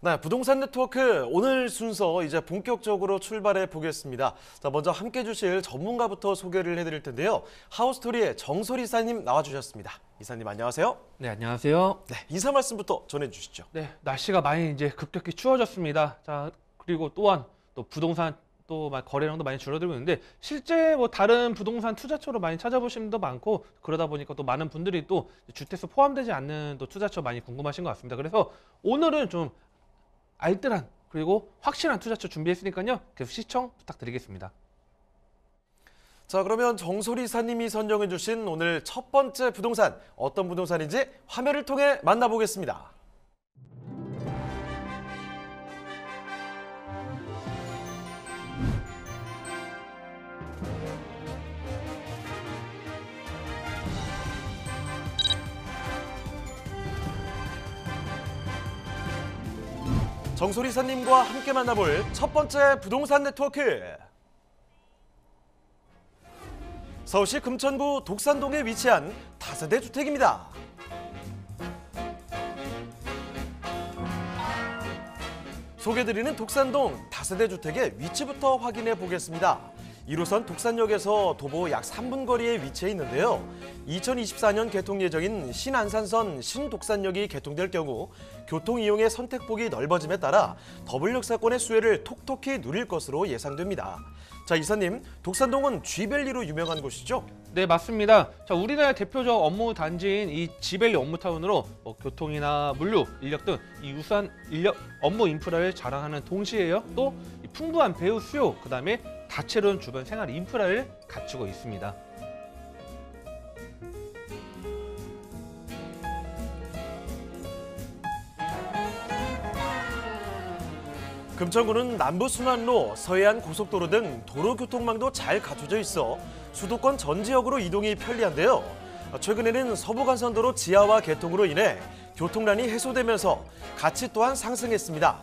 네, 부동산 네트워크 오늘 순서 이제 본격적으로 출발해 보겠습니다. 자, 먼저 함께 해주실 전문가부터 소개를 해드릴 텐데요. 하우스토리의 정솔 이사님 나와주셨습니다. 이사님 안녕하세요. 네, 안녕하세요. 네, 인사 말씀부터 전해주시죠. 네, 날씨가 많이 이제 급격히 추워졌습니다. 자, 그리고 또한 또 부동산 또 거래량도 많이 줄어들고 있는데 실제 뭐 다른 부동산 투자처로 많이 찾아보시는 분도 많고 그러다 보니까 또 많은 분들이 또 주택수 포함되지 않는 또 투자처 많이 궁금하신 것 같습니다. 그래서 오늘은 좀 알뜰한 그리고 확실한 투자처 준비했으니까요. 계속 시청 부탁드리겠습니다. 자, 그러면 정솔 이사님이 선정해 주신 오늘 첫 번째 부동산 어떤 부동산인지 화면을 통해 만나보겠습니다. 정솔 이사님과 함께 만나볼 첫 번째 부동산 네트워크. 서울시 금천구 독산동에 위치한 다세대 주택입니다. 소개드리는 독산동 다세대 주택의 위치부터 확인해 보겠습니다. 1호선 독산역에서 도보 약 3분 거리에 위치해 있는데요. 2024년 개통 예정인 신안산선 신독산역이 개통될 경우 교통 이용의 선택폭이 넓어짐에 따라 더블 역사권의 수혜를 톡톡히 누릴 것으로 예상됩니다. 자, 이사님, 독산동은 G밸리로 유명한 곳이죠? 네, 맞습니다. 자, 우리나라 대표적 업무 단지인 이 지밸리 업무타운으로 교통이나 물류, 인력 등 이 유사한 인력 업무 인프라를 자랑하는 동시에요. 또 이 풍부한 배우 수요, 그다음에 다채로운 주변 생활 인프라를 갖추고 있습니다. 금천구는 남부순환로, 서해안 고속도로 등 도로 교통망도 잘 갖춰져 있어 수도권 전 지역으로 이동이 편리한데요. 최근에는 서부간선도로 지하화 개통으로 인해 교통난이 해소되면서 가치 또한 상승했습니다.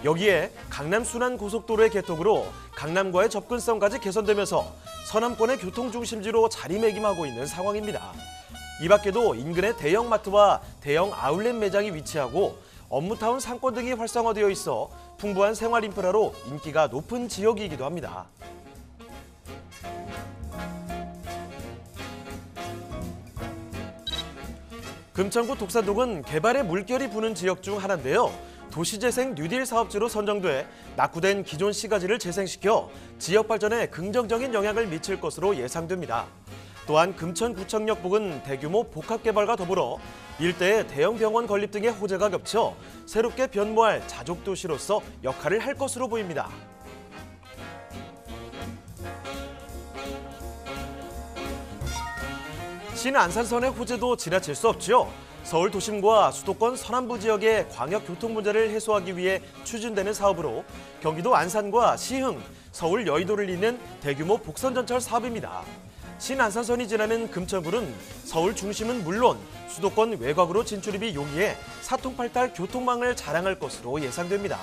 여기에 강남순환고속도로의 개통으로 강남과의 접근성까지 개선되면서 서남권의 교통중심지로 자리매김하고 있는 상황입니다. 이 밖에도 인근에 대형마트와 대형 아울렛 매장이 위치하고 업무타운 상권 등이 활성화되어 있어 풍부한 생활 인프라로 인기가 높은 지역이기도 합니다. 금천구 독산동은 개발의 물결이 부는 지역 중 하나인데요. 도시재생 뉴딜 사업지로 선정돼 낙후된 기존 시가지를 재생시켜 지역 발전에 긍정적인 영향을 미칠 것으로 예상됩니다. 또한 금천구청역 부근 대규모 복합개발과 더불어 일대의 대형 병원 건립 등의 호재가 겹쳐 새롭게 변모할 자족도시로서 역할을 할 것으로 보입니다. 신안산선의 호재도 지나칠 수 없죠. 서울 도심과 수도권 서남부 지역의 광역 교통 문제를 해소하기 위해 추진되는 사업으로 경기도 안산과 시흥, 서울 여의도를 잇는 대규모 복선전철 사업입니다. 신안산선이 지나는 금천구는 서울 중심은 물론 수도권 외곽으로 진출입이 용이해 사통팔달 교통망을 자랑할 것으로 예상됩니다.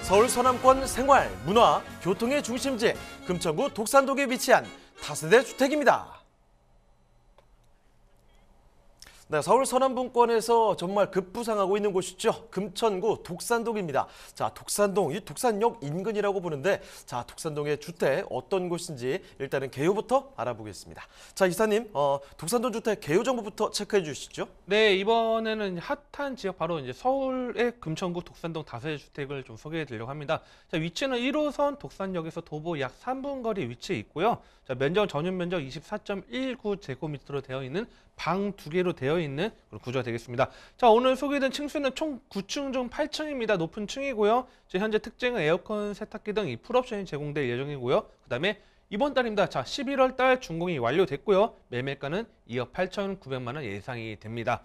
서울 서남권 생활, 문화, 교통의 중심지 금천구 독산동에 위치한 다세대 주택입니다. 네, 서울 서남분권에서 정말 급부상하고 있는 곳이죠. 금천구 독산동입니다. 자, 독산동, 이 독산역 인근이라고 보는데, 자, 독산동의 주택 어떤 곳인지 일단은 개요부터 알아보겠습니다. 자, 이사님, 독산동 주택 개요 정보부터 체크해 주시죠. 네, 이번에는 핫한 지역 바로 이제 서울의 금천구 독산동 다세대 주택을 좀 소개해 드리려고 합니다. 자, 위치는 1호선 독산역에서 도보 약 3분 거리에 위치해 있고요. 자, 면적 전용 면적 24.19제곱미터로 되어 있는 방 2개로 되어 있는 구조가 되겠습니다. 자, 오늘 소개된 층수는 총 9층 중 8층입니다. 높은 층이고요. 현재 특징은 에어컨, 세탁기 등 이 풀옵션이 제공될 예정이고요. 그다음에 이번 달입니다. 자, 11월 달 준공이 완료됐고요. 매매가는 2억 8,900만 원 예상이 됩니다.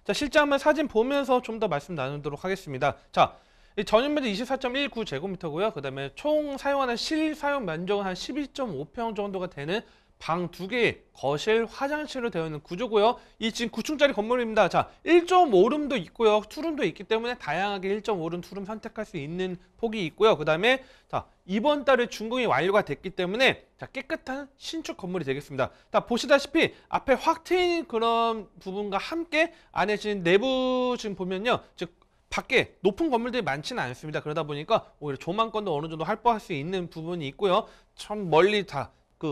자, 실제 한번 사진 보면서 좀 더 말씀 나누도록 하겠습니다. 자, 전용 면적 24.19제곱미터고요. 그다음에 총 사용하는 실사용 면적은 한 12.5평 정도가 되는 방 2개, 거실, 화장실로 되어 있는 구조고요. 이 지금 9층짜리 건물입니다. 자, 1.5룸도 있고요. 투룸도 있기 때문에 다양하게 1.5룸, 투룸 선택할 수 있는 폭이 있고요. 그다음에 자, 이번 달에 준공이 완료가 됐기 때문에 자, 깨끗한 신축 건물이 되겠습니다. 자, 보시다시피 앞에 확 트인 그런 부분과 함께 안에 지금 내부 지금 보면요. 즉 밖에 높은 건물들이 많지는 않습니다. 그러다 보니까 오히려 조망권도 어느 정도 활보할 수 있는 부분이 있고요. 참 멀리 다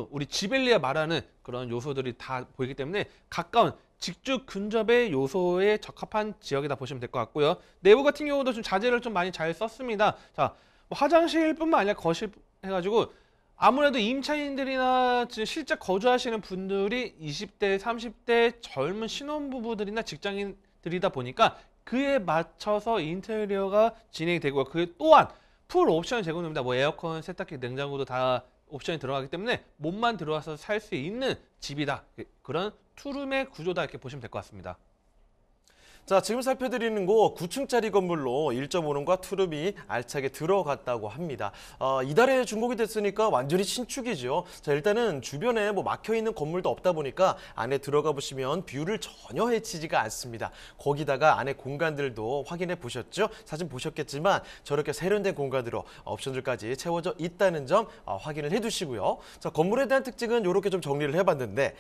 우리 지벨리아 말하는 그런 요소들이 다 보이기 때문에 가까운 직주 근접의 요소에 적합한 지역이다 보시면 될 것 같고요. 내부 같은 경우도 좀 자재를 좀 많이 잘 썼습니다. 자, 뭐 화장실뿐만 아니라 거실 해가지고 아무래도 임차인들이나 지금 실제 거주하시는 분들이 20대, 30대 젊은 신혼부부들이나 직장인들이다 보니까 그에 맞춰서 인테리어가 진행이 되고요. 그 또한 풀 옵션이 제공됩니다. 뭐 에어컨, 세탁기, 냉장고도 다 옵션이 들어가기 때문에 몸만 들어와서 살 수 있는 집이다. 그런 투룸의 구조다 이렇게 보시면 될 것 같습니다. 자, 지금 살펴드리는 곳 9층짜리 건물로 1.5룸과 투룸이 알차게 들어갔다고 합니다. 이달에 준공이 됐으니까 완전히 신축이죠. 자, 일단은 주변에 뭐 막혀있는 건물도 없다 보니까 안에 들어가 보시면 뷰를 전혀 해치지가 않습니다. 거기다가 안에 공간들도 확인해 보셨죠? 사진 보셨겠지만 저렇게 세련된 공간으로 옵션들까지 채워져 있다는 점 확인을 해두시고요. 자, 건물에 대한 특징은 이렇게 좀 정리를 해봤는데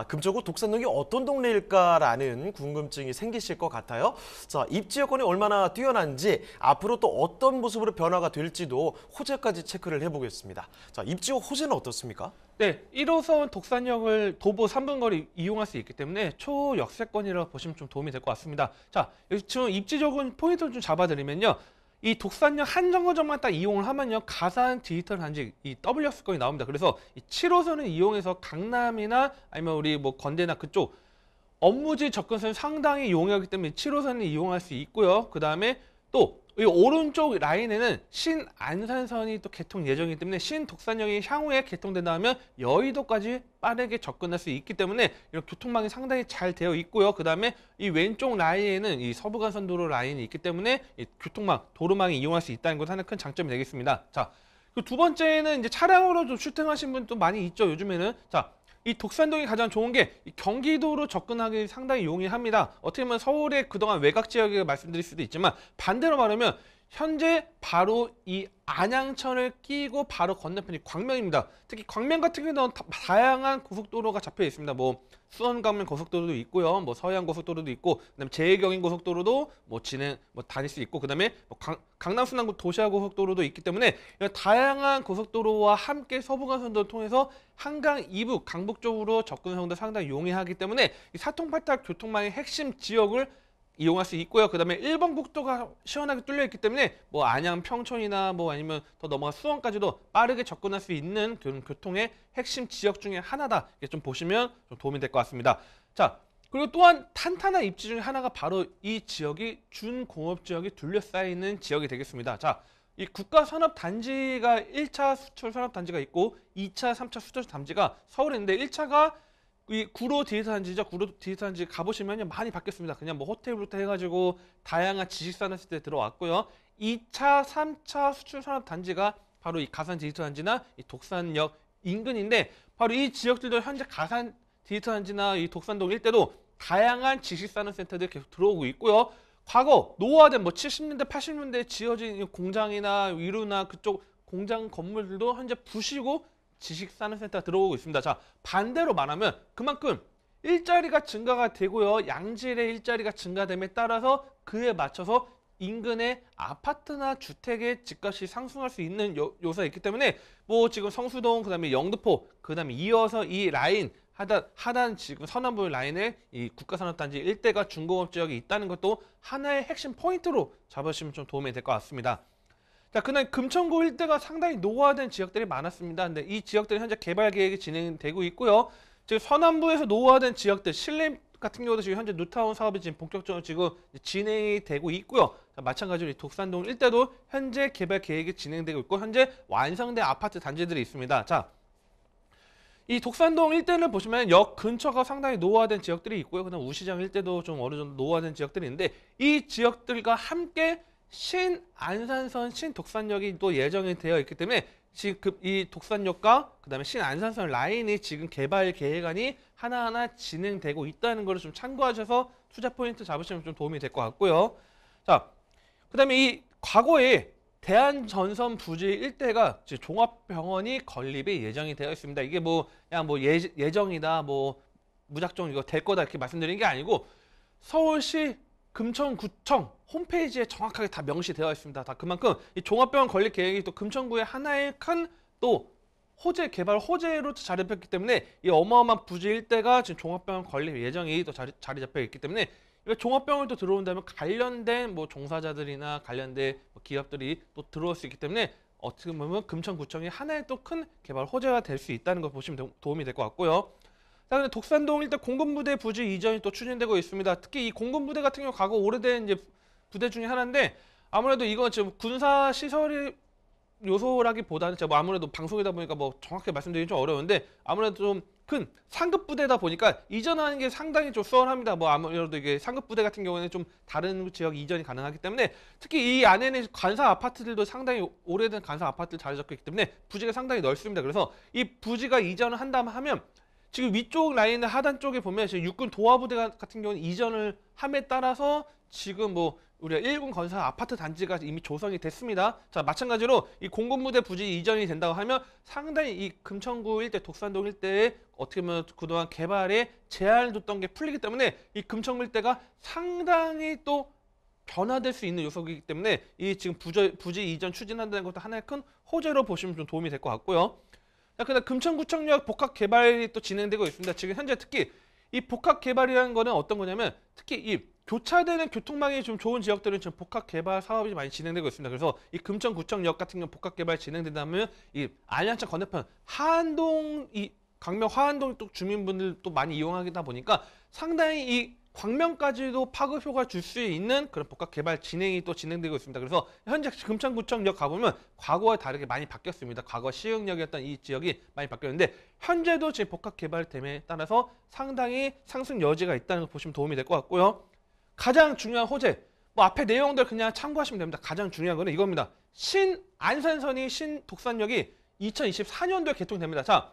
금천구 독산동이 어떤 동네일까라는 궁금증이 생기실 것 같아요. 자, 입지 여건이 얼마나 뛰어난지 앞으로 또 어떤 모습으로 변화가 될지도 호재까지 체크를 해보겠습니다. 자, 입지 호재는 어떻습니까? 네, 1호선 독산역을 도보 3분 거리 이용할 수 있기 때문에 초역세권이라고 보시면 좀 도움이 될 것 같습니다. 자, 여기 지금 입지적인 포인트를 좀 잡아드리면요. 이 독산역 한 정거장만 딱 이용을 하면요. 가산 디지털 단지 이 W역세권이 나옵니다. 그래서 이 7호선을 이용해서 강남이나 아니면 우리 뭐 건대나 그쪽 업무지 접근성이 상당히 용이하기 때문에 7호선을 이용할 수 있고요. 그 다음에 또 이 오른쪽 라인에는 신안산선이 또 개통 예정이기 때문에 신독산역이 향후에 개통된다면 여의도까지 빠르게 접근할 수 있기 때문에 이런 교통망이 상당히 잘 되어 있고요. 그 다음에 이 왼쪽 라인에는 이 서부간선도로 라인이 있기 때문에 이 교통망, 도로망이 이용할 수 있다는 것 하나 큰 장점이 되겠습니다. 자, 그 두 번째는 이제 차량으로 좀 출퇴근하신 분도 많이 있죠. 요즘에는. 자, 이 독산동이 가장 좋은 게 경기도로 접근하기 상당히 용이합니다. 어떻게 보면 서울의 그동안 외곽 지역을 말씀드릴 수도 있지만 반대로 말하면 현재 바로 이 안양천을 끼고 바로 건너편이 광명입니다. 특히 광명 같은 경우는 다양한 고속도로가 잡혀 있습니다. 뭐 수원 광명 고속도로도 있고요. 뭐 서해안 고속도로도 있고, 그다음에 제해경인 고속도로도 뭐 다닐 수 있고, 그다음에 뭐 강남 순환 도시화 고속도로도 있기 때문에 이런 다양한 고속도로와 함께 서부간선도를 통해서 한강 이북 강북 쪽으로 접근성도 상당히 용이하기 때문에 이 사통팔달 교통망의 핵심 지역을 이용할 수 있고요. 그다음에 1번 국도가 시원하게 뚫려 있기 때문에 뭐 안양, 평촌이나 뭐 아니면 더 넘어가 수원까지도 빠르게 접근할 수 있는 교통의 핵심 지역 중에 하나다. 이렇게 좀 보시면 좀 도움이 될 것 같습니다. 자, 그리고 또한 탄탄한 입지 중에 하나가 바로 이 지역이 준공업 지역이 둘러싸여 있는 지역이 되겠습니다. 자, 이 국가산업단지가 1차 수출산업단지가 있고 2차, 3차 수출단지가 서울에 있는데 1차가 이 구로 디지털 단지죠. 구로 디지털 단지 가보시면 많이 바뀌었습니다. 그냥 뭐 호텔부터 해가지고 다양한 지식산업시대에 들어왔고요. 2차, 3차 수출산업 단지가 바로 이 가산 디지털 단지나 이 독산역 인근인데 바로 이 지역들도 현재 가산 디지털 단지나 이 독산동 일대도 다양한 지식산업센터들이 계속 들어오고 있고요. 과거 노후화된 뭐 70년대, 80년대에 지어진 공장이나 위루나 그쪽 공장 건물들도 현재 부시고 지식산업센터가 들어오고 있습니다. 자, 반대로 말하면 그만큼 일자리가 증가가 되고요. 양질의 일자리가 증가됨에 따라서 그에 맞춰서 인근의 아파트나 주택의 집값이 상승할 수 있는 요소가 있기 때문에 뭐 지금 성수동, 그다음에 영등포, 그다음에 이어서 이 라인 하단 지금 서남부 라인에 이 국가산업단지 일대가 중공업 지역이 있다는 것도 하나의 핵심 포인트로 잡으시면 좀 도움이 될 것 같습니다. 자, 그날 금천구 일대가 상당히 노후화된 지역들이 많았습니다. 근데 이 지역들이 현재 개발 계획이 진행되고 있고요. 지금 서남부에서 노후화된 지역들, 신림 같은 경우도 지금 현재 뉴타운 사업이 지금 본격적으로 지금 진행이 되고 있고요. 자, 마찬가지로 이 독산동 일대도 현재 개발 계획이 진행되고 있고 현재 완성된 아파트 단지들이 있습니다. 자, 이 독산동 일대를 보시면 역 근처가 상당히 노후화된 지역들이 있고요. 그다음 우시장 일대도 좀 어느 정도 노후화된 지역들이 있는데 이 지역들과 함께 신안산선 신독산역이 또 예정이 되어 있기 때문에 지금 이 독산역과 그다음에 신안산선 라인이 지금 개발 계획안이 하나하나 진행되고 있다는 것을 좀 참고하셔서 투자 포인트 잡으시면 좀 도움이 될 것 같고요. 자, 그다음에 이 과거에 대한전선 부지 일대가 지금 종합병원이 건립이 예정이 되어 있습니다. 이게 뭐 그냥 뭐 예정이다, 뭐 무작정 이거 될 거다 이렇게 말씀드리는 게 아니고 서울시 금천구청 홈페이지에 정확하게 다 명시되어 있습니다. 다 그만큼 이 종합병원 건립 계획이 또 금천구의 하나의 큰 또 호재 개발 호재로 자리 잡혔기 때문에 이 어마어마한 부지 일대가 지금 종합병원 건립 예정이 또 자리 잡혀 있기 때문에 이거 종합병원이 또 들어온다면 관련된 뭐 종사자들이나 관련된 뭐 기업들이 또 들어올 수 있기 때문에 어떻게 보면 금천구청이 하나의 또 큰 개발 호재가 될 수 있다는 걸 보시면 도움이 될 것 같고요. 자, 근데 독산동 일대 공군부대 부지 이전이 또 추진되고 있습니다. 특히 이 공군부대 같은 경우 과거 오래된 이제 부대 중에 하나인데 아무래도 이건 지금 군사 시설이 요소라기보다는 제가 뭐 아무래도 방송이다 보니까 뭐 정확하게 말씀드리기 좀 어려운데 아무래도 좀 큰 상급 부대다 보니까 이전하는 게 상당히 좀 수월합니다. 뭐 아무래도 이게 상급 부대 같은 경우에는 좀 다른 지역 이전이 가능하기 때문에 특히 이 안에는 관사 아파트들도 상당히 오래된 관사 아파트들 자리 잡고 있기 때문에 부지가 상당히 넓습니다. 그래서 이 부지가 이전을 한다면 하면 지금 위쪽 라인의 하단 쪽에 보면 지금 육군 도하부대 같은 경우는 이전을 함에 따라서 지금 뭐 우리가 1군 건설 아파트 단지가 이미 조성이 됐습니다. 자, 마찬가지로 이 공군부대 부지 이전이 된다고 하면 상당히 이 금천구 일대, 독산동 일대에 어떻게 보면 그동안 개발에 제한을 뒀던 게 풀리기 때문에 이 금천구 일대가 상당히 또 변화될 수 있는 요소이기 때문에 이 지금 부지 이전 추진한다는 것도 하나의 큰 호재로 보시면 좀 도움이 될 것 같고요. 자, 그다음 금천구청역 복합 개발이 또 진행되고 있습니다. 지금 현재 특히 이 복합 개발이라는 거는 어떤 거냐면 특히 이 교차되는 교통망이 좀 좋은 지역들은 지금 복합 개발 사업이 많이 진행되고 있습니다. 그래서 이 금천구청역 같은 경우 복합 개발 진행된다면 이 안양천 건너편 하안동 이 광명 하안동 쪽 주민분들 또 많이 이용하다 보니까 상당히 이 광명까지도 파급 효과 줄 수 있는 그런 복합 개발 진행이 또 진행되고 있습니다. 그래서 현재 금천구청역 가보면 과거와 다르게 많이 바뀌었습니다. 과거 시흥역이었던 이 지역이 많이 바뀌었는데 현재도 지금 복합 개발됨에 따라서 상당히 상승 여지가 있다는 걸 보시면 도움이 될 것 같고요. 가장 중요한 호재, 뭐 앞에 내용들 그냥 참고하시면 됩니다. 가장 중요한 거는 이겁니다. 신안산선이 신독산역이 2024년도에 개통됩니다. 자,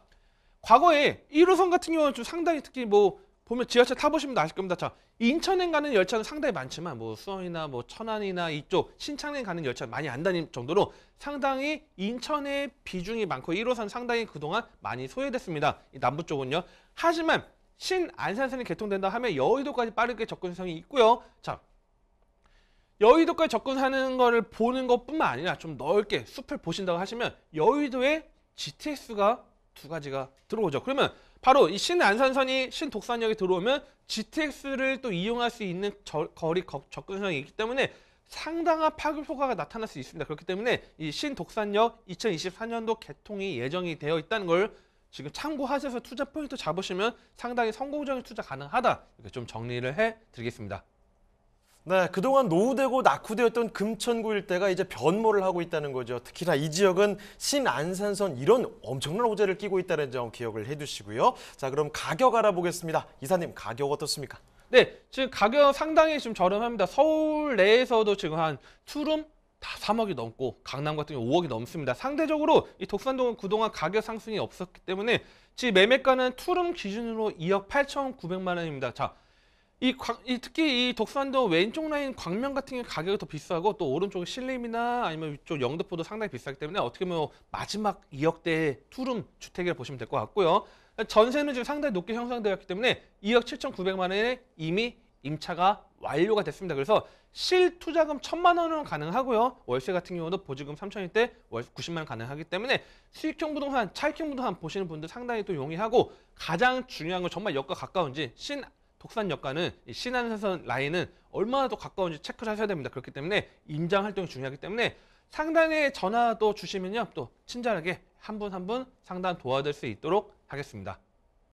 과거에 1호선 같은 경우는 좀 상당히 특히 뭐 보면 지하철 타보시면 아실 겁니다. 자, 인천행 가는 열차는 상당히 많지만 뭐 수원이나 뭐 천안이나 이쪽 신창행 가는 열차 많이 안 다닐 정도로 상당히 인천의 비중이 많고 1호선 상당히 그동안 많이 소외됐습니다. 이 남부 쪽은요. 하지만 신안산선이 개통된다 하면 여의도까지 빠르게 접근성이 있고요. 자, 여의도까지 접근하는 거를 보는 것뿐만 아니라 좀 넓게 숲을 보신다고 하시면 여의도에 GTX가 두 가지가 들어오죠. 그러면 바로 이 신안산선이 신독산역에 들어오면 GTX를 또 이용할 수 있는 거리 접근성이 있기 때문에 상당한 파급 효과가 나타날 수 있습니다. 그렇기 때문에 이 신독산역 2024년도 개통이 예정이 되어 있다는 걸 지금 참고하셔서 투자 포인트 잡으시면 상당히 성공적인 투자 가능하다. 이렇게 좀 정리를 해드리겠습니다. 네, 그동안 노후되고 낙후되었던 금천구 일대가 이제 변모를 하고 있다는 거죠. 특히나 이 지역은 신안산선 이런 엄청난 호재를 끼고 있다는 점 기억을 해두시고요. 자, 그럼 가격 알아보겠습니다. 이사님, 가격 어떻습니까? 네, 지금 가격 상당히 좀 저렴합니다. 서울 내에서도 지금 한 투룸 다 3억이 넘고 강남 같은 경우 5억이 넘습니다. 상대적으로 이 독산동은 그동안 가격 상승이 없었기 때문에 지금 매매가는 투룸 기준으로 2억 8,900만 원입니다. 자, 특히 이 독산동 왼쪽 라인 광명 같은 경우 가격이 더 비싸고 또 오른쪽 신림이나 아니면 위쪽 영등포도 상당히 비싸기 때문에 어떻게 보면 마지막 2억대의 투룸 주택이라 보시면 될 것 같고요. 전세는 지금 상당히 높게 형성되었기 때문에 2억 7,900만 원에 이미 임차가 완료가 됐습니다. 그래서 실투자금 1,000만 원은 가능하고요. 월세 같은 경우도 보증금 3천일 때 월 90만 원 가능하기 때문에 수익형 부동산, 차익형 부동산 보시는 분들 상당히 또 용이하고 가장 중요한 건 정말 역과 가까운지 독산역과는 이 신안산선 라인은 얼마나 더 가까운지 체크를 하셔야 됩니다. 그렇기 때문에 임장 활동이 중요하기 때문에 상단에 전화도 주시면요. 또 친절하게 한 분 한 분 상담 도와드릴 수 있도록 하겠습니다.